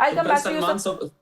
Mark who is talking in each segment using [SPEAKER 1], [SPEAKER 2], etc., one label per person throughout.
[SPEAKER 1] I'll come back to you, sir.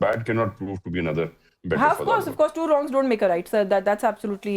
[SPEAKER 2] bad cannot prove to be another.
[SPEAKER 1] Of course, two wrongs don't make a right, sir. That's absolutely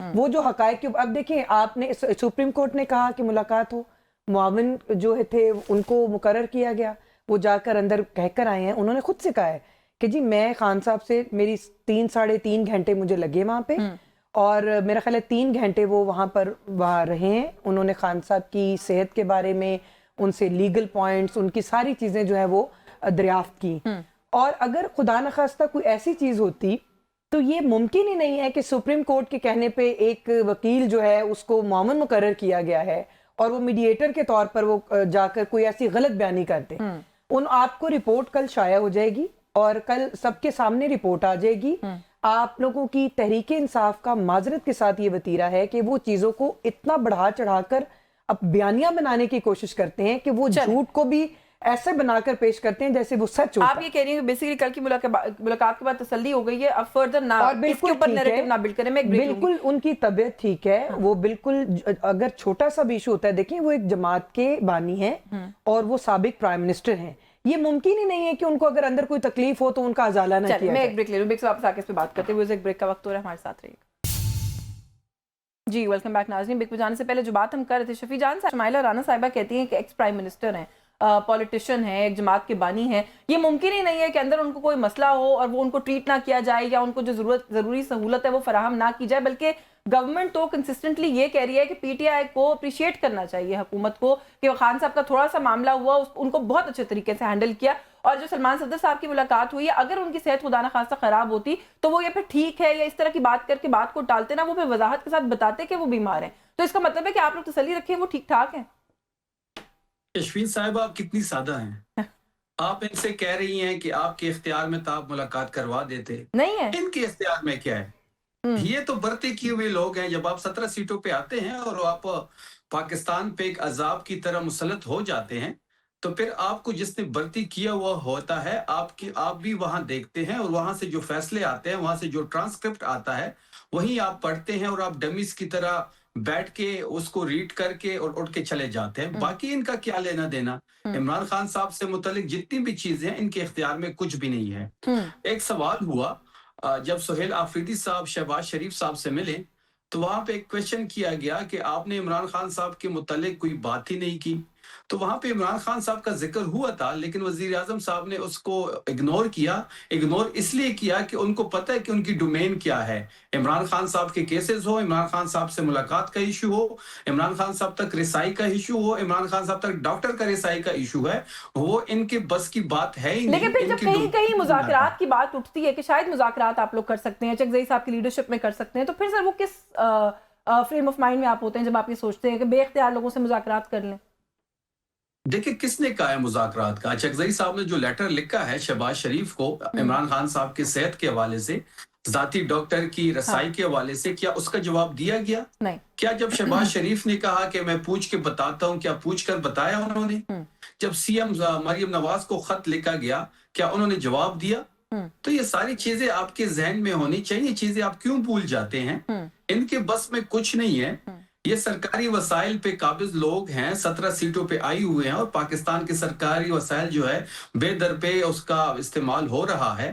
[SPEAKER 3] وہ جو حقائق کے اب دیکھیں آپ نے سپریم کورٹ نے کہا کہ ملاقات ہو, معاون جو تھے ان کو مقرر کیا گیا, وہ جا کر اندر کہہ کر آئے ہیں, انہوں نے خود سے کہا ہے کہ جی میں خان صاحب سے میری 3-3.5 گھنٹے مجھے لگے وہاں پہ, اور میرا خیال ہے 3 گھنٹے وہ وہاں پر رہے ہیں. انہوں نے خان صاحب کی صحت کے بارے میں ان سے لیگل پوائنٹس, ان کی ساری چیزیں جو ہے وہ دریافت کی. اور اگر خدا نخواستہ کوئی ایسی چیز ہوتی تو یہ ممکن ہی نہیں ہے کہ سپریم کورٹ کے کہنے پہ ایک وکیل جو ہے اس کو معاون مقرر کیا گیا ہے اور وہ میڈیٹر کے طور پر وہ جا کر کوئی ایسی غلط بیانی کرتے. آپ کو رپورٹ کل شائع ہو جائے گی اور کل سب کے سامنے رپورٹ آ جائے گی. آپ لوگوں کی تحریک انصاف کا معذرت کے ساتھ یہ وتیرہ ہے کہ وہ چیزوں کو اتنا بڑھا چڑھا کر اب بیانیاں بنانے کی کوشش کرتے ہیں کہ وہ جھوٹ کو بھی ایسے بنا کر پیش کرتے ہیں جیسے وہ سچ ہوتا ہے.
[SPEAKER 1] آپ یہ کہہ رہی ہیں کہ بیسیکلی کل کی ملاقات کے بعد تسلی ہو گئی ہے, اب فردر نہ اس کے اوپر نیریٹو نہ بلڈ کریں. میں
[SPEAKER 3] بالکل ان کی طبیعت ٹھیک ہے, وہ بالکل اگر چھوٹا سا بھی ایشو ہوتا ہے, دیکھیں وہ ایک جماعت کے بانی ہیں اور وہ سابق پرائم منسٹر ہیں, یہ ممکن ہی نہیں ہے کہ ان کو اگر اندر کوئی تکلیف ہو تو ان کا ازالہ نہ کیا جائے.
[SPEAKER 1] میں ایک بریک لے لوں, بریک سے واپس آ کے اس پہ بات کرتے ہوئے, ایک بریک کا وقت ہو رہا ہے, ہمارے ساتھ رہیے گا. جی ویلکم بیک ناظرین. بریک پہ جانے سے پہلے جو بات ہم کر رہے تھے, شفیع جان صاحب, شمائلہ رانا صاحبہ کہتی ہیں کہ ایکس پرائم منسٹر ہیں, پولیٹیشین ہیں, ایک جماعت کے بانی ہیں, یہ ممکن ہی نہیں ہے کہ اندر ان کو کوئی مسئلہ ہو اور وہ ان کو ٹریٹ نہ کیا جائے یا ان کو جو ضروری سہولت ہے وہ فراہم نہ کی جائے, بلکہ گورنمنٹ تو کنسسٹنٹلی یہ کہہ رہی ہے کہ پی ٹی آئی کو اپریشیٹ کرنا چاہیے حکومت کو کہ خان صاحب کا تھوڑا سا معاملہ ہوا, ان کو بہت اچھے طریقے سے ہینڈل کیا, اور جو سلمان صفدر صاحب کی ملاقات ہوئی ہے, اگر ان کی صحت خدا نخواستہ خراب ہوتی تو وہ یہ پھر ٹھیک ہے یا اس طرح کی بات کر کے بات کو ٹالتے نا, وہ پھر وضاحت کے ساتھ بتاتے کہ وہ بیمار ہیں. تو اس کا مطلب ہے کہ آپ لوگ تسلی رکھیں وہ ٹھیک ٹھاک ہیں.
[SPEAKER 4] یشفین صاحب آپ کتنی سادہ ہیں, آپ ان سے کہہ رہی ہیں کہ آپ کے اختیار میں تو آپ ملاقات کروا دیتے,
[SPEAKER 1] نہیں ہے
[SPEAKER 4] ان کے اختیار میں کیا ہے. یہ تو برتے کیے ہوئے لوگ ہیں. جب آپ 17 سیٹوں پہ آتے ہیں اور آپ پاکستان پہ ایک عذاب کی طرح مسلط ہو جاتے ہیں, تو پھر آپ کو جس نے برتی کیا ہوا ہوتا ہے آپ بھی وہاں دیکھتے ہیں, اور وہاں سے جو فیصلے آتے ہیں, وہاں سے جو ٹرانسکرپٹ آتا ہے وہی آپ پڑھتے ہیں, اور آپ ڈمیز کی طرح بیٹھ کے اس کو ریڈ کر کے اور اٹھ کے چلے جاتے ہیں. باقی ان کا کیا لینا دینا. عمران خان صاحب سے متعلق جتنی بھی چیزیں ان کے اختیار میں کچھ بھی نہیں ہے. ایک سوال ہوا جب سہیل آفریدی صاحب شہباز شریف صاحب سے ملے, تو وہاں پہ ایک کویشچن کیا گیا کہ آپ نے عمران خان صاحب کے متعلق کوئی بات ہی نہیں کی. تو وہاں پہ عمران خان صاحب کا ذکر ہوا تھا, لیکن وزیر اعظم صاحب نے اس کو اگنور کیا. اگنور اس لیے کیا کہ ان کو پتہ ہے کہ ان کی ڈومین کیا ہے. عمران خان صاحب کے کیسز ہو, عمران خان صاحب سے ملاقات کا ایشو ہو, عمران خان صاحب تک رسائی کا ایشو ہو, عمران خان صاحب تک ڈاکٹر کا رسائی کا ایشو ہے, وہ ان کے بس کی بات ہے ہی نہیں.
[SPEAKER 1] لیکن پھر جب کہیں مذاکرات کی بات اٹھتی ہے کہ شاید مذاکرات آپ لوگ کر سکتے ہیں, چکزئی صاحب کی لیڈرشپ میں کر سکتے ہیں, تو پھر سر وہ کس فریم آف مائنڈ میں آپ ہوتے ہیں جب آپ یہ سوچتے ہیں کہ بے اختیار لوگوں سے مذاکرات کر لیں؟
[SPEAKER 4] دیکھیں کس نے کہا ہے مذاکرات کا. چکزئی صاحب نے جو لیٹر لکھا ہے شہباز شریف کو عمران خان صاحب کے صحت کے حوالے سے, ذاتی ڈاکٹر کی رسائی کے حوالے سے, کیا اس کا جواب دیا گیا؟
[SPEAKER 1] نہیں.
[SPEAKER 4] کیا جب شہباز شریف نے کہا کہ میں پوچھ کے بتاتا ہوں, کیا پوچھ کر بتایا انہوں نے؟ جب سی ایم مریم نواز کو خط لکھا گیا, کیا انہوں نے جواب دیا؟ تو یہ ساری چیزیں آپ کے ذہن میں ہونی چاہیے. چیزیں آپ کیوں بھول جاتے ہیں؟ ان کے بس میں کچھ نہیں ہے. یہ سرکاری وسائل پہ قابض لوگ ہیں, 17 سیٹوں پہ آئی ہوئے ہیں, اور پاکستان کے سرکاری وسائل جو ہے بے در پہ اس کا استعمال ہو رہا ہے.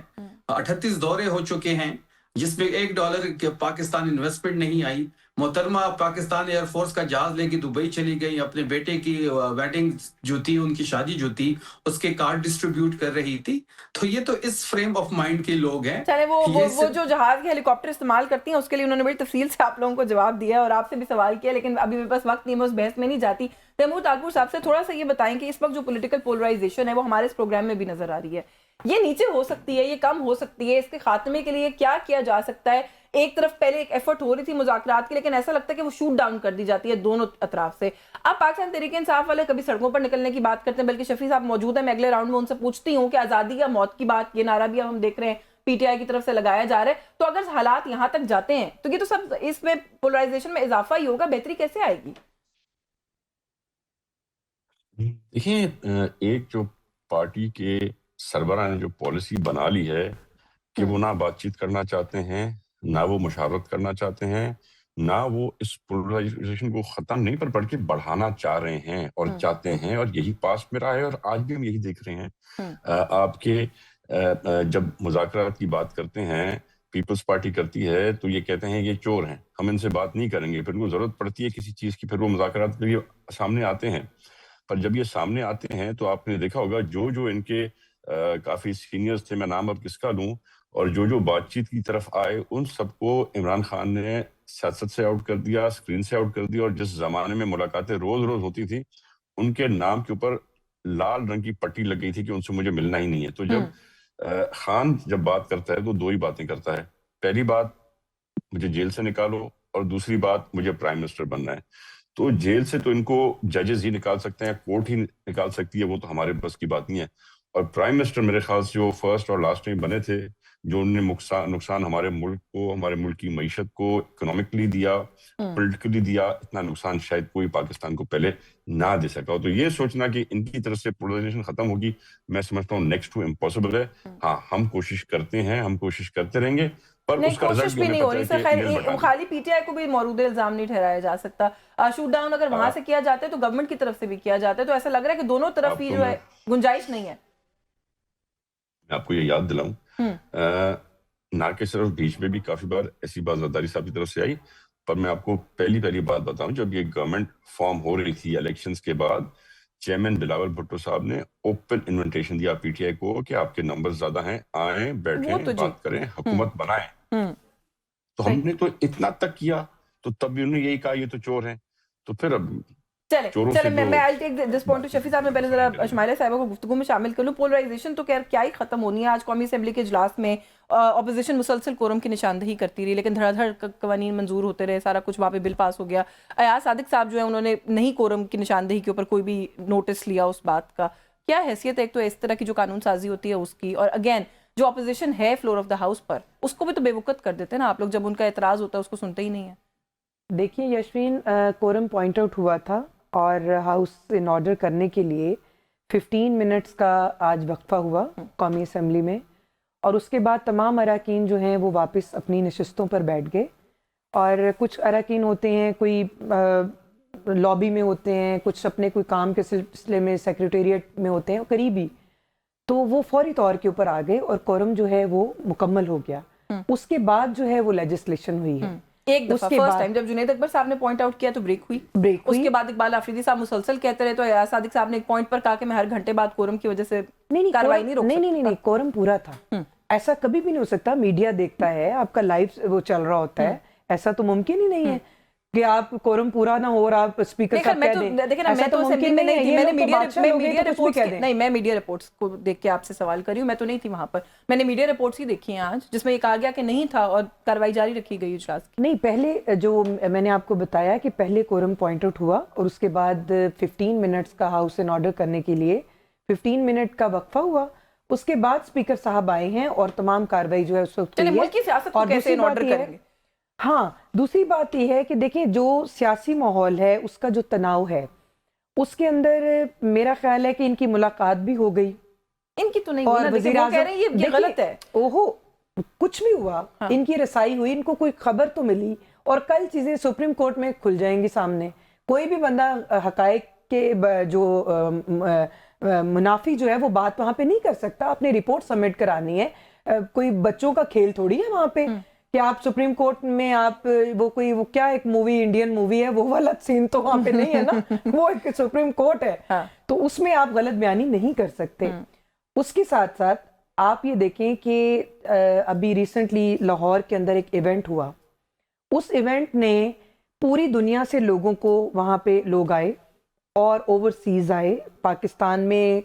[SPEAKER 4] 38 دورے ہو چکے ہیں جس میں $1 پاکستان انویسٹمنٹ نہیں آئی. محترمہ پاکستان ایئر فورس کا جہاز لے کے دبئی چلی گئی, اپنے بیٹے کی ویڈنگ جو تھی, ان کی شادی جو تھی, اس کے کارڈ ڈسٹریبیوٹ کر رہی تھی. تو یہ تو اس فریم آف مائنڈ کے لوگ ہیں.
[SPEAKER 1] چلے وہ جو جہاز کے ہیلی کاپٹر استعمال کرتی ہیں اس کے لیے انہوں نے بڑی تفصیل سے آپ لوگوں کو جواب دیا اور آپ سے بھی سوال کیا, لیکن ابھی میرے پاس وقت نہیں, میں اس بحث میں نہیں جاتی. تیمور طاقور صاحب سے تھوڑا سا یہ بتائیں کہ اس وقت جو پولیٹیکل پولرائزیشن ہے وہ ہمارے اس پروگرام میں بھی نظر آ رہی ہے, یہ نیچے ہو سکتی ہے, یہ کم ہو سکتی ہے, اس کے خاتمے کے لیے کیا کیا جا سکتا ہے؟ ایک طرف پہلے ایک ایفرٹ ہو رہی تھی مذاکرات کی, لیکن ایسا لگتا ہے کہ وہ شوٹ ڈاؤن کر دی جاتی ہے دونوں اطراف سے. اب پاکستان تحریک انصاف والے کبھی سڑکوں پر نکلنے کی بات کرتے ہیں, بلکہ شفیع صاحب موجود ہیں, میں اگلے راؤنڈ میں ان سے پوچھتی ہوں کہ آزادی یا موت کی بات, یہ نعرہ بھی ہم دیکھ رہے ہیں پی ٹی آئی کی طرف سے لگایا جا رہا ہے. تو اگر حالات یہاں تک جاتے ہیں تو یہ تو سب اس میں پولرائزیشن میں اضافہ ہی ہوگا, بہتری کیسے آئے گی؟
[SPEAKER 2] دیکھیں, ایک جو پارٹی کے سربراہ نے جو پالیسی بنا لی ہے کہ وہ نہ بات چیت کرنا چاہتے ہیں, نہ وہ مشاورت کرنا چاہتے ہیں, نہ وہ اس پولرائزیشن کو ختم نہیں پر بلکہ بڑھانا چاہ رہے ہیں اور چاہتے ہیں, اور یہی پاس میں رہا ہے اور آج بھی ہم یہی دیکھ رہے ہیں. آپ کے جب مذاکرات کی بات کرتے ہیں پیپلز پارٹی کرتی ہے تو یہ کہتے ہیں یہ چور ہیں, ہم ان سے بات نہیں کریں گے. پھر ان کو ضرورت پڑتی ہے کسی چیز کی, پھر وہ مذاکرات کے لیے سامنے آتے ہیں. پر جب یہ سامنے آتے ہیں تو آپ نے دیکھا ہوگا جو ان کے کافی سینئرز تھے, میں نام اب کس کا لوں, اور جو بات چیت کی طرف آئے, ان سب کو عمران خان نے سیاست سے آؤٹ کر دیا, اسکرین سے آؤٹ کر دیا. اور جس زمانے میں ملاقاتیں روز روز ہوتی تھی, ان کے نام کے اوپر لال رنگ کی پٹی لگ گئی تھی کہ ان سے مجھے ملنا ہی نہیں ہے. تو جب خان جب بات کرتا ہے تو دو ہی باتیں کرتا ہے. پہلی بات مجھے جیل سے نکالو, اور دوسری بات مجھے پرائم منسٹر بننا ہے. تو جیل سے تو ان کو ججز ہی نکال سکتے ہیں, کورٹ ہی نکال سکتی ہے, وہ تو ہمارے بس کی بات نہیں ہے. اور پرائم منسٹر میرے خیال سے جو فرسٹ اور لاسٹ ٹائم بنے تھے, جو انہوں نے نقصان ہمارے ملک کو, ہمارے ملک کی معیشت کو اکنامکلی دیا, پولیٹیکلی دیا, اتنا نقصان شاید کوئی پاکستان کو پہلے نہ دے سکا. تو یہ سوچنا کہ ان کی طرف سے پولرائزیشن ختم ہوگی, میں سمجھتا ہوں نیکسٹ ٹو امپاسبل ہے. ہاں, ہم کوشش کرتے ہیں, ہم کوشش کرتے رہیں گے, پر
[SPEAKER 1] نہیں
[SPEAKER 2] اس کا
[SPEAKER 1] کوشش
[SPEAKER 2] رزلٹ
[SPEAKER 1] بھی نہیں ہو رہی. سر خیر, خالی پی ٹی آئی کو بھی مورود الزام نہیں ٹھہرایا جا سکتا. شوٹ ڈاؤن اگر وہاں سے کیا جاتا ہے تو گورنمنٹ کی طرف سے بھی کیا جاتا ہے, تو ایسا لگ رہا ہے کہ دونوں طرف ہی جو ہے گنجائش نہیں ہے.
[SPEAKER 2] میں آپ کو یہ یاد دلاؤں, نہ کہ صرف بیچ میں بھی کافی بار ایسی بات زرداری صاحب کی طرف سے آئی, پر میں آپ کو پہلی بات بتاؤں, جب یہ گورنمنٹ فارم ہو رہی تھی الیکشنز کے بعد, چیئرمین بلاول بھٹو صاحب نے اوپن انویٹیشن دیا پی ٹی آئی کو کہ آپ کے نمبر زیادہ ہیں, آئیں بیٹھیں بات کریں, حکومت بنائیں. تو ہم نے تو اتنا تک کیا, تو تب بھی انہوں نے یہی کہا یہ تو چور ہیں. تو پھر اب
[SPEAKER 1] چلیں میں I'll take this point to شفیع صاحب. میں پہلے ذرا شمائلہ صاحبہ کو گفتگو میں شامل کر لوں. پولرائزیشن تو کیا ہی ختم ہونی ہے. آج قومی اسمبلی کے اجلاس میں اپوزیشن مسلسل کورم کی نشاندہی کرتی رہی, لیکن دھڑا دھڑ قوانین منظور ہوتے رہے, سارا کچھ وہاں پہ بل پاس ہو گیا. ایاز صادق صاحب جو ہیں انہوں نے نہیں کورم کی نشاندہی کے اوپر کوئی بھی نوٹس لیا اس بات کا. کیا حیثیت ہے ایک تو اس طرح کی جو قانون سازی ہوتی ہے اس کی, اور اگین جو اپوزیشن ہے فلور آف دا ہاؤس پر, اس کو بھی تو بے وقت کر دیتے ہیں نا آپ لوگ, جب ان کا اعتراض ہوتا ہے اس کو سنتے ہی نہیں ہیں.
[SPEAKER 3] دیکھیے یشوین, کورم پوائنٹ آؤٹ ہوا تھا اور ہاؤس ان آرڈر کرنے کے لیے 15 منٹس کا آج وقفہ ہوا قومی اسمبلی میں, اور اس کے بعد تمام اراکین جو ہیں وہ واپس اپنی نشستوں پر بیٹھ گئے. اور کچھ اراکین ہوتے ہیں, کوئی لابی میں ہوتے ہیں, کچھ اپنے کوئی کام کے سلسلے میں سیکریٹریٹ میں ہوتے ہیں قریبی, تو وہ فوری طور کے اوپر آ گئے اور کورم جو ہے وہ مکمل ہو گیا. اس کے بعد جو ہے وہ لیجسلیشن ہوئی ہے.
[SPEAKER 1] ایک دفعہ فرسٹ ٹائم جب جنید اکبر صاحب نے پوائنٹ آؤٹ کیا تو بریک ہوئی. اس کے بعد اقبال آفریدی صاحب مسلسل کہتے رہے, تو ایاز صادق صاحب نے ایک پوائنٹ پر کہا کہ میں ہر گھنٹے بعد کورم کی وجہ سے کارروائی نہیں روک سکتا.
[SPEAKER 3] نہیں, کورم پورا تھا. ایسا کبھی بھی نہیں ہو سکتا. میڈیا دیکھتا ہے, آپ کا لائیو وہ چل رہا ہوتا ہے, ایسا تو ممکن ہی نہیں ہے کہ آپ کورم پورا نہ ہو اور آپ اسپیکر صاحب کہہ دیں.
[SPEAKER 1] دیکھیں نا, میں تو اسمبلی میں نہیں تھی, میں میڈیا رپورٹس کو دیکھ کے آپ سے سوال کر رہی ہوں. میں تو نہیں تھی وہاں پر, میں نے میڈیا رپورٹس ہی دیکھی ہیں آج, جس میں یہ کہا گیا کہ نہیں تھا اور کارروائی جاری رکھی گئی اجلاس کی.
[SPEAKER 3] نہیں, پہلے جو میں نے آپ کو بتایا کہ پہلے کورم پوائنٹ آؤٹ ہوا اور اس کے بعد 15 منٹس کا ہاؤس ان آرڈر کرنے کے لیے 15 منٹ کا وقفہ ہوا. اس کے بعد اسپیکر صاحب آئے ہیں اور تمام کارروائی جو ہے اس وقت
[SPEAKER 1] ملک کی سیاست کو کیسے ان آرڈر کریں گے.
[SPEAKER 3] ہاں, دوسری بات یہ ہے کہ دیکھیں جو سیاسی ماحول ہے اس کا جو تناؤ ہے, اس کے اندر میرا خیال ہے کہ ان کی ملاقات بھی ہو گئی.
[SPEAKER 1] ان کی تو نہیں ہوئی نا, دیکھیں وہ کہہ رہے ہیں یہ غلط ہے.
[SPEAKER 3] اوہو, کچھ بھی ہوا, ان کی رسائی ہوئی, ان کو کوئی خبر تو ملی, اور کل چیزیں سپریم کورٹ میں کھل جائیں گی سامنے. کوئی بھی بندہ حقائق کے جو منافی جو ہے وہ بات وہاں پہ نہیں کر سکتا. اپنی رپورٹ سبمٹ کرانی ہے, کوئی بچوں کا کھیل تھوڑی ہے وہاں پہ کہ آپ سپریم کورٹ میں آپ وہ کیا ایک مووی, انڈین مووی ہے, وہ والا سین تو وہاں پہ نہیں ہے نا. وہ ایک سپریم کورٹ ہے, تو اس میں آپ غلط بیانی نہیں کر سکتے. اس کے ساتھ ساتھ آپ یہ دیکھیں کہ ابھی ریسنٹلی لاہور کے اندر ایک ایونٹ ہوا. اس ایونٹ نے پوری دنیا سے لوگوں کو, وہاں پہ لوگ آئے اور اوورسیز آئے, پاکستان میں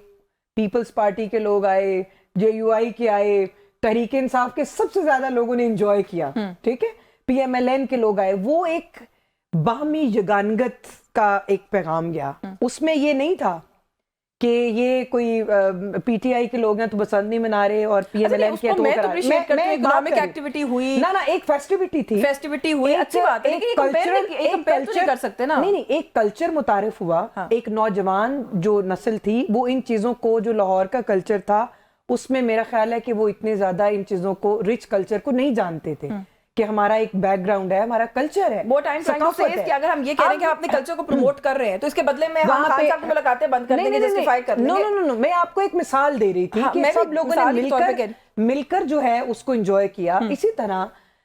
[SPEAKER 3] پیپلز پارٹی کے لوگ آئے, JUI کے آئے, تحریک انصاف کے سب سے زیادہ لوگوں نے انجوائے کیا. ٹھیک ہے, PMLN کے لوگ آئے. وہ ایک باہمی یگانگت کا ایک پیغام گیا. اس میں یہ نہیں تھا کہ یہ کوئی پی ٹی آئی کے لوگ ہیں تو بسنت نہیں منا رہے اور PMLN کے تو
[SPEAKER 1] اکنامک ایکٹیویٹی ہوئی
[SPEAKER 3] نا, ایک فیسٹیوٹی ہوئی, اچھی بات ہے, لیکن یہ کمپیئر تو نہیں کر سکتے نا. نہیں, ایک کلچر متعارف ہوا. ایک نوجوان جو نسل تھی وہ ان چیزوں کو, جو لاہور کا کلچر تھا اس میں میرا خیال ہے کہ وہ اتنے زیادہ ان چیزوں کو, رچ کلچر کو نہیں جانتے تھے کہ ہمارا ایک بیک گراؤنڈ ہے, ہمارا کلچر ہے.
[SPEAKER 1] وہ ٹائم کہ اگر ہم یہ کہہ رہے ہیں کہ آپ نے کلچر کو پروموٹ کر رہے ہیں تو اس کے بدلے میں ہم خان صاحب کی ملاقاتیں بند کر دیں گے, جسٹیفائی کر لیں گے.
[SPEAKER 3] میں آپ کو ایک مثال دے رہی تھی کہ سب لوگوں نے مل کر مل کر جو ہے اس کو انجوائے کیا. اسی طرح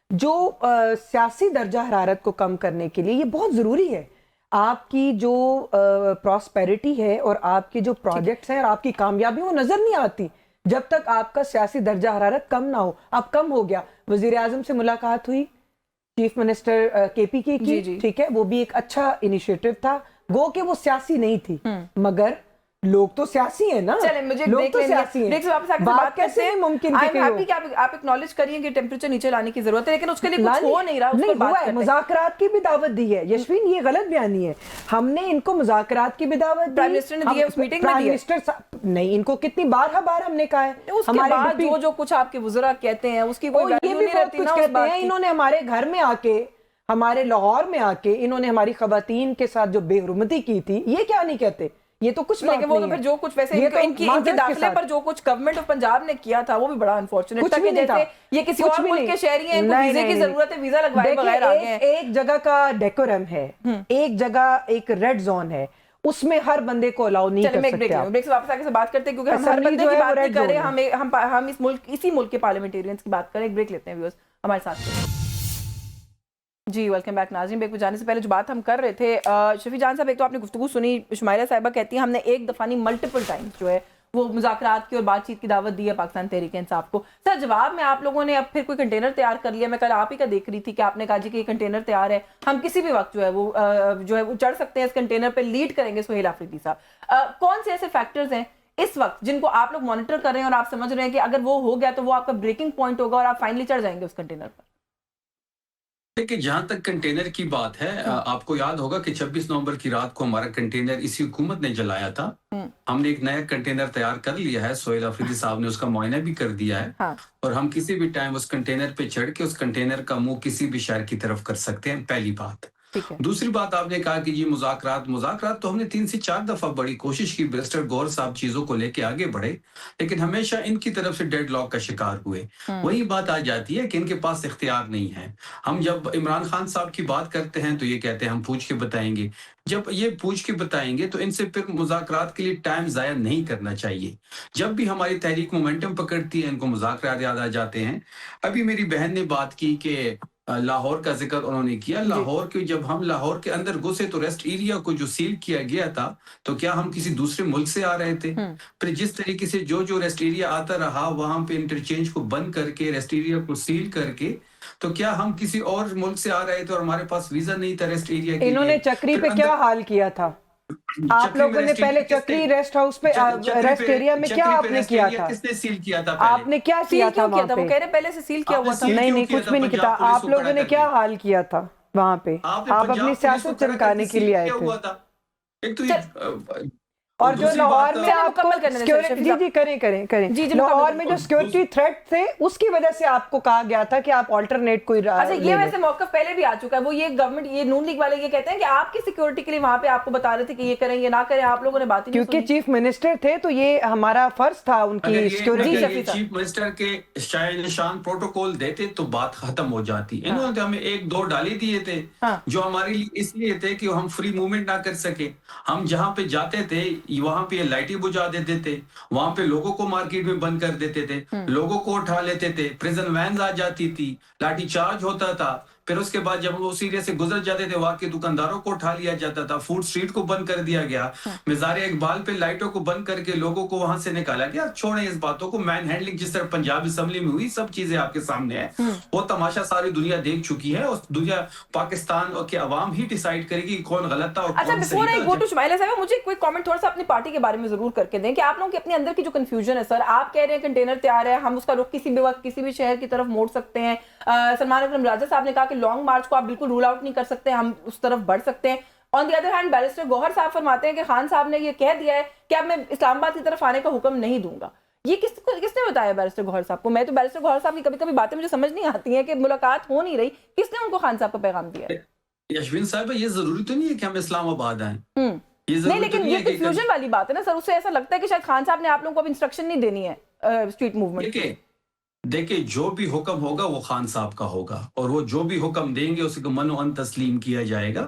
[SPEAKER 3] جو سیاسی درجہ حرارت کو کم کرنے کے لیے یہ بہت ضروری ہے. آپ کی جو پراسپیرٹی ہے اور آپ کے جو پروجیکٹس ہیں اور آپ کی کامیابی وہ نظر نہیں آتی جب تک آپ کا سیاسی درجہ حرارت کم نہ ہو. اب کم ہو گیا. وزیر اعظم سے ملاقات ہوئی, چیف منسٹر کے پی کی, ٹھیک ہے, وہ بھی ایک اچھا انیشیٹو تھا, گو کہ وہ سیاسی نہیں تھی, مگر لوگ تو سیاسی ہیں نا.
[SPEAKER 1] چلیں مجھے
[SPEAKER 3] لوگ
[SPEAKER 1] دیکھ
[SPEAKER 3] تو
[SPEAKER 1] لیں
[SPEAKER 3] سیاسی ہیں. بات کیسے ہے ممکن
[SPEAKER 1] کہ آپ اکنالج کریے کہ ٹیمپریچر نیچے لانے کی ضرورت ہے, لیکن اس کے لیے کچھ ہو نہیں رہا.
[SPEAKER 3] نہیں ہوا ہے, مذاکرات کی بھی دعوت دی ہے. یشوین یہ غلط بیانی ہے, ہم نے ان کو مذاکرات کی بھی دعوت دی.
[SPEAKER 1] پرائم منسٹر نے دی ہے, اس میٹنگ میں دی ہے.
[SPEAKER 3] نہیں, ان کو کتنی بار ہم نے کہا ہے.
[SPEAKER 1] اس کے بعد جو کچھ آپ کے وزراء کہتے ہیں اس کی کوئی ویلیو نہیں رہتی نا.
[SPEAKER 3] کہتے ہیں انہوں نے ہمارے گھر میں آ کے, ہمارے لاہور میں آ کے انہوں نے ہماری خواتین کے ساتھ جو بے حرمتی کی تھی, یہ کیا نہیں کہتے. یہ تو کچھ
[SPEAKER 1] نہیں, وہ تو پھر جو کچھ ویسے ان کے داخلے پر جو کچھ گورنمنٹ آف پنجاب نے کیا تھا وہ بھی بڑا انفارچونیٹ تھا کہ جیسے یہ کسی اور ملک کے شہری ہیں, ان کو ویزے کی ضرورت ہے, ویزا لگوائے بغیر آ گئے ہیں.
[SPEAKER 3] ایک جگہ کا ڈیکورم ہے, ایک جگہ ایک ریڈ زون ہے, اس میں ہر بندے کو الاؤ نہیں کر سکتے.
[SPEAKER 1] بریک سے واپس آ کے بات کرتے ہیں, کیونکہ ہم ہر بندے کی بات نہیں کر رہے, ہم اس ملک, اسی ملک کے پارلیمنٹیرینز کی بات کریں. ایک بریک لیتے ہیں ویورز, ہمارے ساتھ. جی ویلکم بیک. ناظرین, بریک پہ جانے سے پہلے جو بات ہم کر رہے تھے, شفیع جان صاحب ایک تو آپ نے گفتگو سنی, شمائلہ صاحبہ کہتی ہیں ہم نے ایک دفعہ نہیں ملٹیپل ٹائمز جو ہے وہ مذاکرات کی اور بات چیت کی دعوت دی ہے پاکستان تحریک انصاف کو. سر جواب میں آپ لوگوں نے اب پھر کوئی کنٹینر تیار کر لیا؟ میں کل آپ ہی کا دیکھ رہی تھی کہ آپ نے کہا جی کہ یہ کنٹینر تیار ہے, ہم کسی بھی وقت جو ہے وہ چڑھ سکتے ہیں اس کنٹینر پہ. لیڈ کریں گے سہیل آفریدی صاحب. کون سے ایسے فیکٹرز ہیں اس وقت جن کو آپ لوگ مانیٹر کر رہے ہیں اور آپ سمجھ رہے ہیں کہ اگر وہ ہو گیا تو وہ آپ کا بریکنگ پوائنٹ ہوگا اور آپ فائنلی چڑھ جائیں گے اس کنٹینر پر؟
[SPEAKER 4] دیکھیں, جہاں تک کنٹینر کی بات ہے, آپ کو یاد ہوگا کہ 26 نومبر کی رات کو ہمارا کنٹینر اسی حکومت نے جلایا تھا. ہم نے ایک نیا کنٹینر تیار کر لیا ہے, سہیل آفریدی صاحب نے اس کا معائنہ بھی کر دیا ہے, اور ہم کسی بھی ٹائم اس کنٹینر پہ چڑھ کے اس کنٹینر کا منہ کسی بھی شہر کی طرف کر سکتے ہیں. پہلی بات. دوسری بات, آپ نے کہا کہ جی مذاکرات تو ہم نے 3 سے 4 دفعہ بڑی کوشش کی, بیرسٹر گوہر صاحب چیزوں کو لے کے آگے بڑھے, لیکن ہمیشہ ان کی طرف سے ڈیڈ لاک کا شکار ہوئے. وہی بات آ جاتی ہے کہ ان کے پاس اختیار نہیں ہے. ہم جب عمران خان صاحب کی بات کرتے ہیں تو یہ کہتے ہیں ہم پوچھ کے بتائیں گے. جب یہ پوچھ کے بتائیں گے تو ان سے پھر مذاکرات کے لیے ٹائم ضائع نہیں کرنا چاہیے. جب بھی ہماری تحریک مومنٹم پکڑتی ہے ان کو مذاکرات یاد آ جاتے ہیں. ابھی میری بہن نے بات کی کہ لاہور کا ذکر انہوں نے کیا. لاہور کے جب ہم لاہور کے اندر گھسے تو ریسٹ ایریا کو جو سیل کیا گیا تھا تو کیا ہم کسی دوسرے ملک سے آ رہے تھے؟ پھر جس طریقے سے جو ریسٹ ایریا آتا رہا وہاں پہ انٹرچینج کو بند کر کے ریسٹ ایریا کو سیل کر کے, تو کیا ہم کسی اور ملک سے آ رہے تھے اور ہمارے پاس ویزا نہیں تھا ریسٹ ایریا کے لیے؟
[SPEAKER 3] انہوں نے چکری پہ کیا حال کیا تھا؟ آپ لوگوں نے پہلے چکری ریسٹ ہاؤس پہ, ریسٹ ایریا میں کیا آپ نے کیا تھا؟
[SPEAKER 4] کس نے سیل کیا تھا؟
[SPEAKER 3] آپ نے کیا کیا تھا وہاں پہ؟
[SPEAKER 1] وہ کہہ رہے پہلے سے سیل کیا ہوا تھا.
[SPEAKER 3] نہیں کچھ بھی نہیں کیا. آپ لوگوں نے کیا حال کیا تھا وہاں پہ؟ آپ اپنی سیاست چمکانے کے لیے آئے تھے. اور جو لاہور میں آپ کو جی کریں لاہور میں جو سیکورٹی تھریٹ تھے اس کی وجہ سے آپ کو کہا گیا تھا کہ آپ آلٹرنیٹ کوئی
[SPEAKER 1] یہ ویسے موقف پہلے بھی آ چکا ہے. وہ یہ گورنمنٹ, یہ نون لیگ والے یہ کہتے ہیں کہ آپ کی سیکورٹی کے لیے وہاں پہ آپ کو بتا رہے تھے کہ یہ کریں یہ نہ کریں, آپ لوگوں نے بات نہیں
[SPEAKER 3] کیونکہ چیف منسٹر تھے تو یہ ہمارا فرض تھا ان کی سیکورٹی.
[SPEAKER 4] چیف منسٹر کے شاہ نشان پروٹوکول دیتے تو بات ختم ہو جاتی. انہوں نے ہمیں 1-2 ڈالے دیے تھے جو ہمارے لیے اس لیے تھے کہ ہم فری موومنٹ نہ کر سکے. ہم جہاں پہ جاتے تھے وہاں پہ لائٹیں بجھا دیتے تھے, وہاں پہ لوگوں کو مارکیٹ میں بند کر دیتے تھے, لوگوں کو اٹھا لیتے تھے, پریزن وینز آ جاتی تھی, لاٹھی چارج ہوتا تھا. پھر اس کے بعد جب وہ اس ایریا سے گزر جاتے تھے وہاں کے دکانداروں کو اٹھا لیا جاتا تھا, فوڈ اسٹریٹ کو بند کر دیا گیا, مزار اقبال پہ لائٹوں کو بند کر کے لوگوں کو وہاں سے نکالا گیا. چھوڑیں اس باتوں کو. مین ہینڈلنگ جس طرح پنجاب اسمبلی میں ہوئی, سب چیزیں آپ کے سامنے ہیں. وہ تماشا ساری دنیا دیکھ چکی ہے, اور دنیا پاکستان کے عوام ہی ڈیسائیڈ کرے گی کون غلط تھا اور کون صحیح تھا.
[SPEAKER 1] مجھے کوئی کامنٹ تھوڑا سا اپنی پارٹی کے بارے میں ضرور کر کے دیں کہ آپ لوگوں کے اپنے اندر کی جو کنفیوژن ہے. سر آپ کہہ رہے ہیں کنٹینر تیار ہے, ہم اس کا رخ کسی بھی وقت کسی بھی شہر کی طرف موڑ سکتے ہیں. سلمان اکرم راجہ صاحب نے کہا کہ لانگ مارچ کو آپ بالکل رول آؤٹ نہیں کر سکتے, ہم اس طرف بڑھ سکتے ہیں. آن دی ادر ہینڈ بیرسٹر گوہر صاحب فرماتے ہیں کہ خان صاحب نے یہ کہہ دیا ہے کہ اب میں اسلام آباد کی طرف آنے کا حکم نہیں دوں گا. یہ کس نے بتایا بیرسٹر گوہر صاحب کو؟ میں تو بیرسٹر گوہر صاحب کی کبھی کبھی باتیں مجھے سمجھ نہیں آتی ہیں کہ ملاقات ہو نہیں رہی, کس نے ان کو خان صاحب کا پیغام دیا ہے؟
[SPEAKER 4] یشوین صاحب, یہ ضروری تو نہیں ہے کہ ہم اسلام آباد آئیں.
[SPEAKER 1] نہیں, لیکن یہ کنفیوژن والی بات ہے نا سر. اس سے ایسا لگتا ہے کہ شاید خان صاحب نے آپ لوگوں کو اب انسٹرکشن نہیں دینی ہے اسٹریٹ موومنٹ.
[SPEAKER 4] دیکھیں جو بھی حکم ہوگا وہ خان صاحب کا ہوگا, اور وہ جو بھی حکم دیں گے اس کو من و ان تسلیم کیا جائے گا.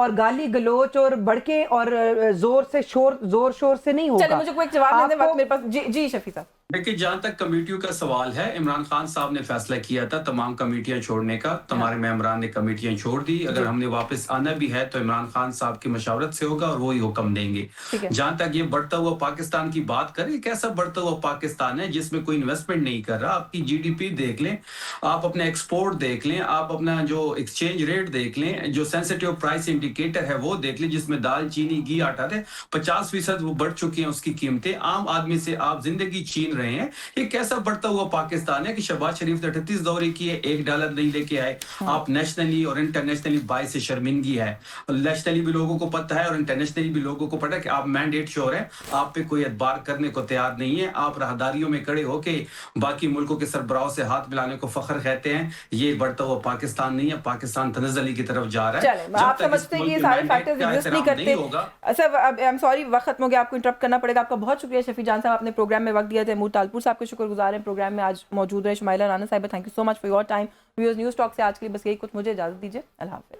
[SPEAKER 3] اور گالی گلوچ اور بڑکے اور زور شور سے نہیں ہوگا.
[SPEAKER 1] چلے مجھے کوئی جواب دے دیں,
[SPEAKER 3] آپ
[SPEAKER 1] وقت
[SPEAKER 3] کو-
[SPEAKER 1] میرے پاس. جی شفیع صاحب.
[SPEAKER 4] دیکھیے جہاں تک کمیٹیوں کا سوال ہے, عمران خان صاحب نے فیصلہ کیا تھا تمام کمیٹیاں چھوڑنے کا, تمہارے ممبران نے کمیٹیاں چھوڑ دی. اگر ہم نے واپس آنا بھی ہے تو عمران خان صاحب کی مشاورت سے ہوگا اور وہی حکم دیں گے. جہاں تک یہ بڑھتا ہوا پاکستان کی بات کریں, ایک ایسا بڑھتا ہوا پاکستان ہے جس میں کوئی انویسٹمنٹ نہیں کر رہا. آپ کی جی ڈی پی دیکھ لیں, آپ اپنا ایکسپورٹ دیکھ لیں, آپ اپنا جو ایکسچینج ریٹ دیکھ لیں, جو سینسٹیو پرائس انڈیکیٹر ہے وہ دیکھ لیں, جس میں دال چینی گھی آٹا تھے 50% وہ بڑھ چکی ہیں اس کی قیمتیں. عام آدمی سے آپ زندگی چھین رہے ہیں. یہ کیسا بڑھتا ہوا پاکستان ہے کہ شہباز شریف نے 38 دورے کیے, $1 نہیں لے کے آئے. آپ نیشنلی اور انٹرنیشنلی باعث شرمندگی ہے. نیشنلی بھی لوگوں کو پتہ ہے اور انٹرنیشنلی بھی لوگوں کو پتہ ہے کہ آپ مینڈیٹ شور ہیں, آپ پہ کوئی اعتبار کرنے کو تیار نہیں ہے. آپ راہداریوں میں کھڑے ہو کے باقی ملکوں کے سربراہوں سے ہاتھ ملانے کو فخر کہتے ہیں. یہ بڑھتا ہوا پاکستان نہیں ہے, پاکستان تنزلی کی طرف جا رہا ہے.
[SPEAKER 1] چلیں آپ سمجھتے ہیں کہ یہ سارے فیکٹرز ایگزسٹ نہیں کرتے. سر اب I'm sorry وقت ختم ہو گیا, آپ کو انٹرپٹ کرنا پڑے گا. آپ کا بہت شکریہ شفیع جان صاحب, آپ نے پروگرام میں وقت دیا. تیمور تالپور صاحب کے شکر گزار ہیں, پروگرام میں آج موجود رہے. شمائلہ رانا صاحبہ, thank you so much for your time. Viewers news talk سے آج کے لیے بس یہی کچھ, مجھے اجازت دیجیے. اللہ حافظ.